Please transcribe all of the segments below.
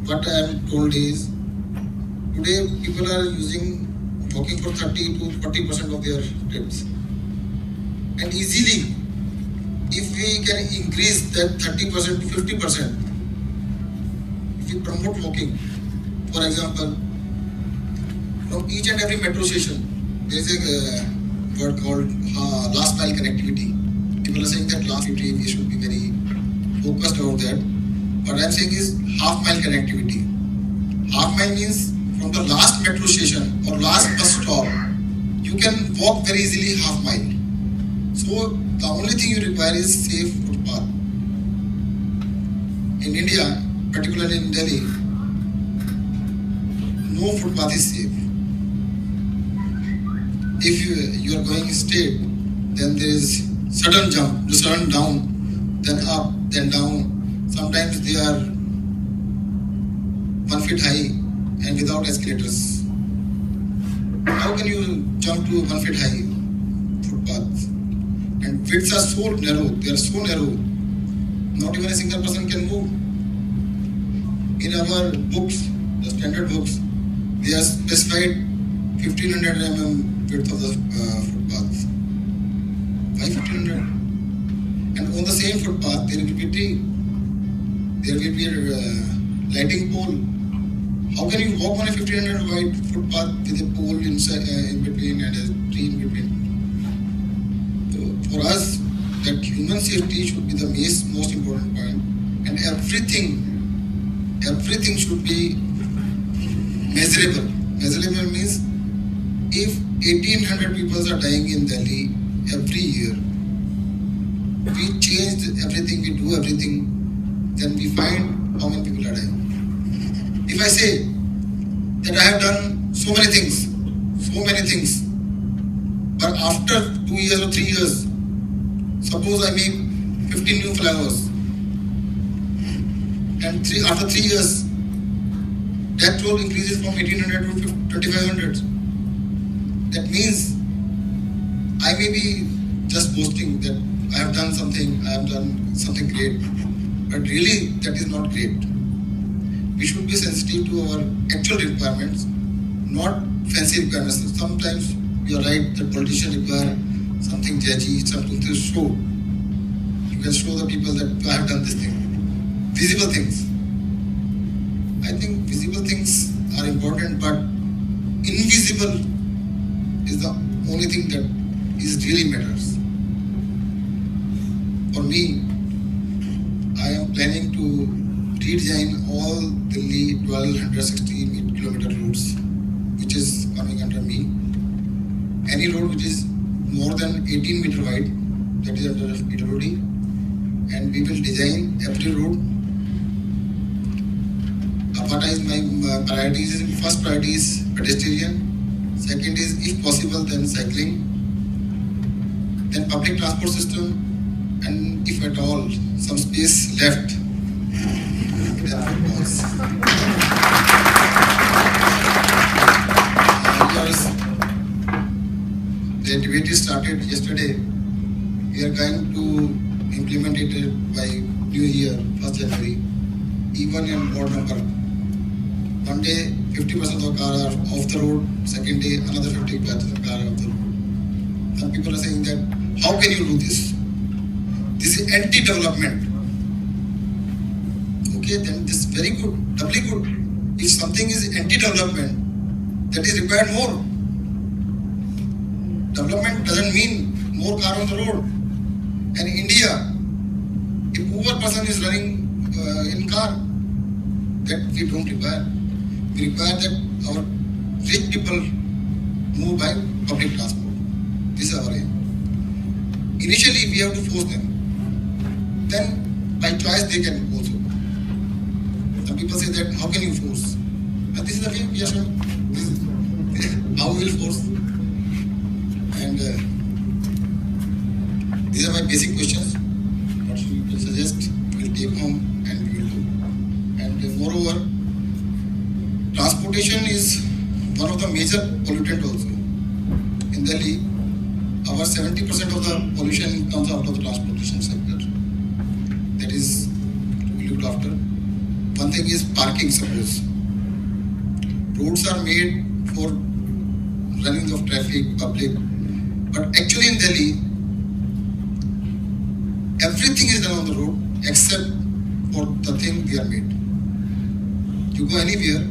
what I am told is, today people are walking for 30 to 40% of their trips. And easily, if we can increase that 30% to 50%, if we promote walking, for example, from each and every metro station, there is a word called last mile connectivity. People are saying that last 50, we should be very focused about that. What I'm saying is half mile connectivity. Half mile means from the last metro station or last bus stop, you can walk very easily half mile. So the only thing you require is safe footpath. In India, particularly in Delhi, no footpath is safe. If you are going straight, then there is sudden jump, sudden down, then up, then down. Sometimes they are 1 foot high and without escalators. How can you jump to 1 foot high footpaths? And widths are so narrow, they are so narrow, not even a single person can move. In our books, the standard books, they are specified 1500 mm width of the footpaths. Why 1500? And on the same footpath, there will be a tree. There will be a lighting pole. How can you walk on a 1500 wide footpath with a pole inside, in between and a tree in between? So for us, that human safety should be the most important point, and everything should be measurable. Measurable means if 1800 people are dying in Delhi every year, we change everything, we do everything, then we find how many people are dying. If I say that I have done so many things, but after 2 years or 3 years, suppose I make 15 new flyovers, and after 3 years, death toll increases from 1800 to 2500. That means I may be just boasting that I have done something great, but really that is not great. We should be sensitive to our actual requirements, not fancy requirements. Sometimes you are right that politicians require something judgy, something to show. You can show the people that I have done this thing. Visible things. I think visible things are important, but invisible is the only thing that really matters. For me, I am planning to redesign all Delhi 1260 kilometer routes, which is coming under me. Any road which is more than 18 meter wide, that is under PWD, and we will design every road. What is my priorities? First priority is pedestrian. Second is, if possible, then cycling. Then public transport system, and if at all some space left, then footballs. Because the debate started yesterday, we are going to implement it by New Year, 1st January, even in odd number. One day, 50% of the car are off the road. Second day, another 50% of the car are off the road. Some people are saying that, how can you do this? This is anti-development. Okay, then this is very good, doubly good. If something is anti-development, that is required more. Development doesn't mean more car on the road. And in India, if poor person is running in car, that we don't require. We require that our rich people move by public transport. This is our aim. Initially, we have to force them. Then, by choice, they can also. Some people say that, how can you force? But this is the way we are showing. How we will force. And these are my basic questions. What you will suggest, we will take home and we will do. And moreover, transportation is one of the major pollutant also. In Delhi, our 70% of the pollution comes out of the transportation sector. That is to be looked after. One thing is parking, suppose. Roads are made for running of traffic, public. But actually in Delhi, everything is done on the road except for the thing they are made. You go anywhere,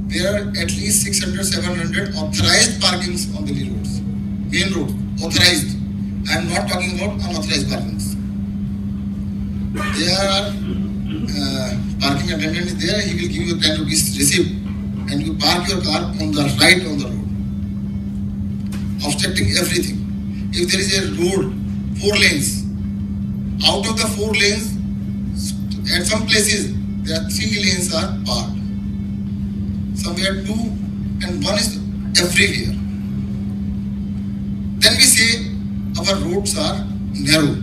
there are at least 600, 700 authorized parkings on Delhi roads. Main road, authorized. I am not talking about unauthorized parkings. There are parking attendant is there, he will give you 10 rupees receipt and you park your car on the right on the road, obstructing everything. If there is a road, 4 lanes, out of the 4 lanes, at some places, there are 3 lanes are parked. Somewhere 2 and 1 is everywhere. Then we say our roads are narrow.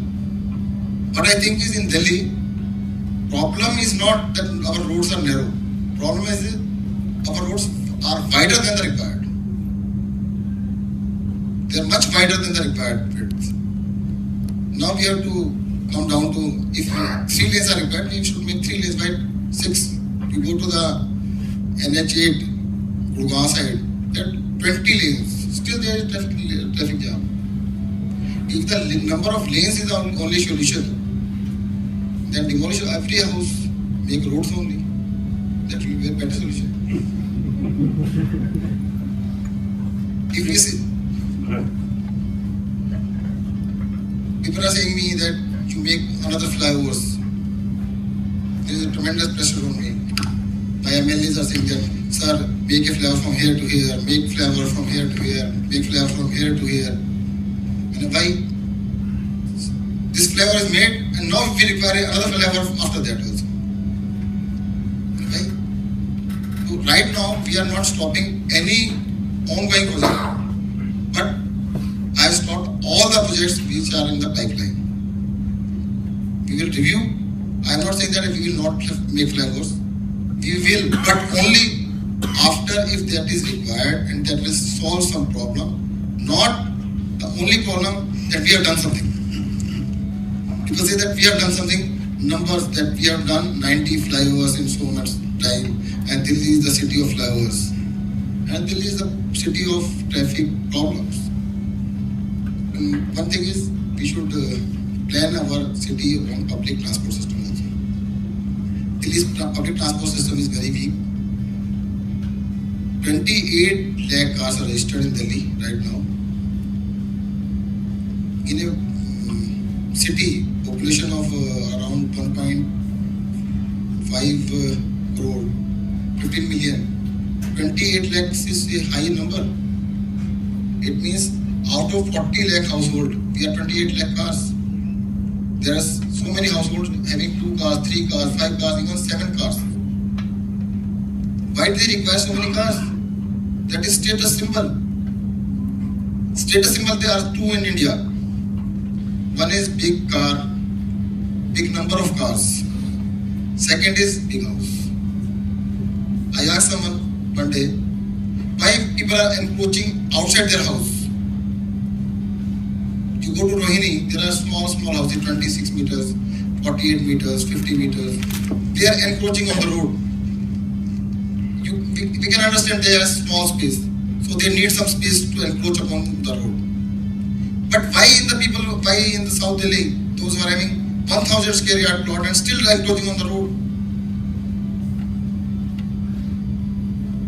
What I think is in Delhi, problem is not that our roads are narrow. Problem is our roads are wider than the required. They are much wider than the required width. Now we have to come down to, if 3 lanes are required, we should make 3 lanes by 6. You go to the NH8, Gurgaon side, there are 20 lanes. Still there is traffic jam. If the number of lanes is the only solution, then demolish every house, make roads only. That will be a better solution. If we see, people are saying me that you make another flyovers, there is a tremendous pressure on me. My MLAs are saying that, sir, make a flyover from here to here, make flyover from here to here, make flyover from here to here. And why? This flyover is made and now we require another flyover after that also. Why? So right now we are not stopping any ongoing project, but I have stopped all the projects which are in the pipeline. We will review. I am not saying that we will not make flyovers. We will, but only after if that is required and that will solve some problem, not the only problem that we have done something. People say that we have done something, numbers that we have done 90 flyovers in so much time, and Delhi is the city of flyovers. And Delhi is the city of traffic problems. And one thing is, we should plan our city on public transport system also. Delhi's public transport system is very weak. 28 lakh cars are registered in Delhi right now. In a city, population of around 1.5 crore, 15 million, 28 lakhs is a high number. It means out of 40 lakh household, we have 28 lakh cars. There are so many households having 2 cars, 3 cars, 5 cars, even 7 cars. Why do they require so many cars? That is status symbol. Status symbol, there are 2 in India. One is big car, big number of cars. Second is big house. I asked someone one day, why people are encroaching outside their house? You go to Rohini, there are small houses, 26 meters, 48 meters, 50 meters. They are encroaching on the road. We can understand they are small space, so they need some space to encroach upon the road. But why in the South Delhi, those who are having 1,000 square yard plot and still encroaching on the road?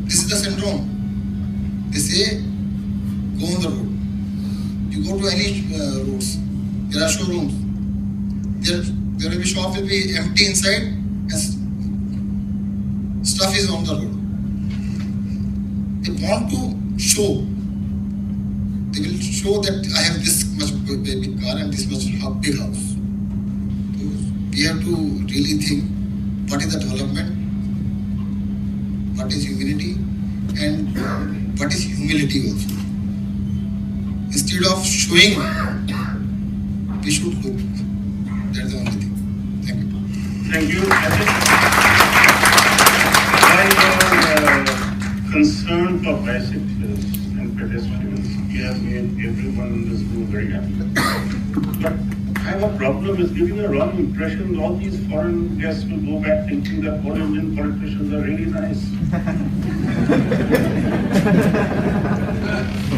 This is the syndrome. They say, go on the road. You go to any roads, there are showrooms. There will be shop will be empty inside and stuff is on the road. They want to show. They will show that I have this much big car and this much big house. So we have to really think what is the development, what is humanity, and what is humility also. Instead of showing, we should look. That's the only thing. Thank you. Thank you. I am concerned for bicyclists and pedestrians. You have made everyone in this room very happy. But have a problem with giving a wrong impression. All these foreign guests will go back thinking that all Indian politicians are really nice.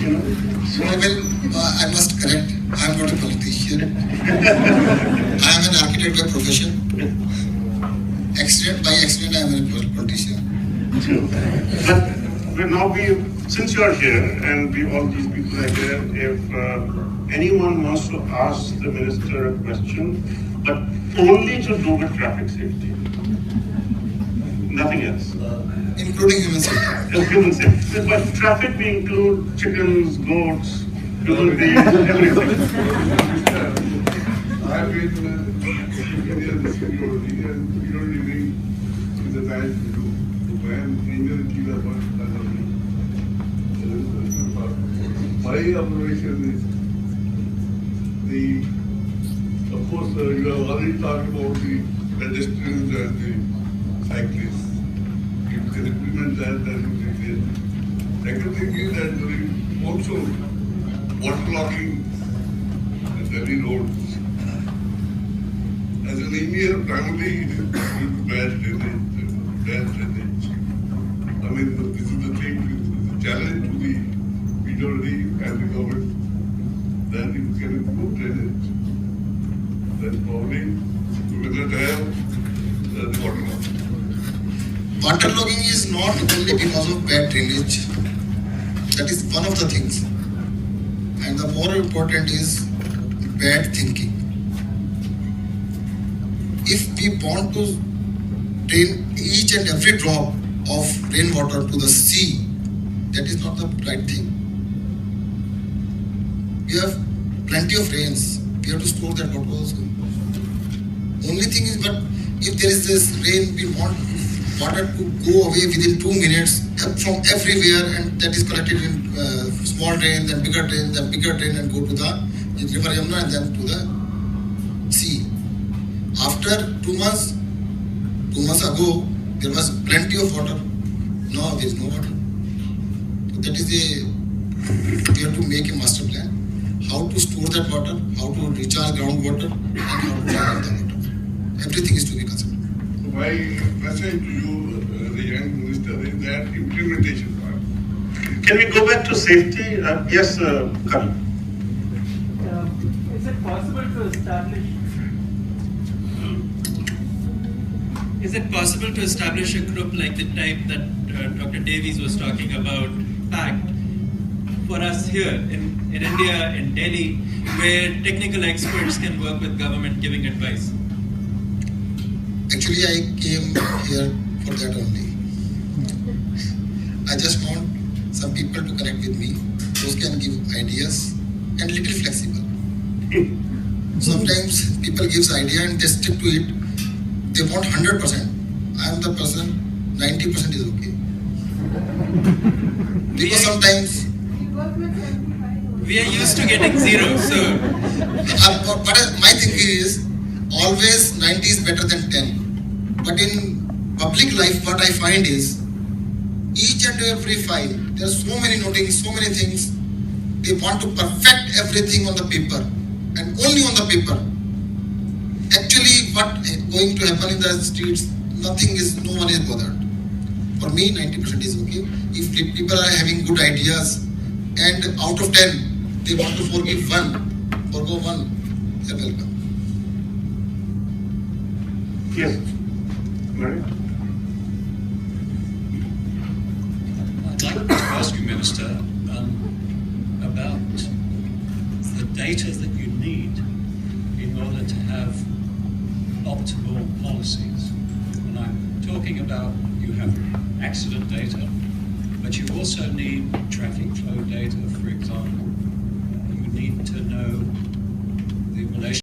You know? So, I must correct. I am not a politician. I am an architect by profession. By accident, I am a politician. true. But now since you are here and all these people are here, if anyone wants to ask the minister a question, but only to do with traffic safety, nothing else. Including human safety. Human safety. But traffic we include chickens, goats, human beings, everything. I've been in the security and security wing is a nice to do. When Indian people are my observation is of course you have already talked about the pedestrians and the cyclists. If you can implement that would be great. Second thing is that during also waterlogging the Delhi roads. As an Indian, primarily it is due to bad drainage. I mean, this is the thing, this is a challenge to the majority and the government that if we can improve drainage, then probably we will not have the waterlogging. Waterlogging is not only because of bad drainage. That is one of the things. And the more important is bad thinking. If we want to drain each and every drop of rainwater to the sea, that is not the right thing. We have plenty of rains. We have to store that water also. Only thing is, but if there is this rain, we want water to go away within 2 minutes from everywhere, and that is collected in small drains and bigger drains and bigger drain and go to the river Yamuna and then to the sea. After 2 months ago, there was plenty of water. Now there is no water. So that is we have to make a master plan. How to store that water, how to recharge groundwater, and how to charge the water. Everything is to be considered. My message to you, the young minister, is that implementation part. Can we go back to safety? Yes, Karan. Is it possible to establish? Is it possible to establish a group like the type that Dr. Davies was talking about, PACT, for us here in India, in Delhi, where technical experts can work with government giving advice? Actually, I came here for that only. I just want some people to connect with me. Those can give ideas and little flexible. Sometimes people gives idea and they stick to it. They want 100%. I am the person, 90% is okay. Because sometimes we are used to getting zero, so. But my thinking is always 90 is better than 10. But in public life, what I find is each and every file, there are so many notings, so many things. They want to perfect everything on the paper and only on the paper. Actually, what going to happen in the streets, no one is bothered. For me, 90% is okay. If people are having good ideas and out of 10, they want to forgo one, they're welcome. Yes. Mary? I'd like to ask you, Minister, about the data that you need in order to have optimal policies. And I'm talking about you have accident data, but you also need traffic flow data, for example. You need to know the relationship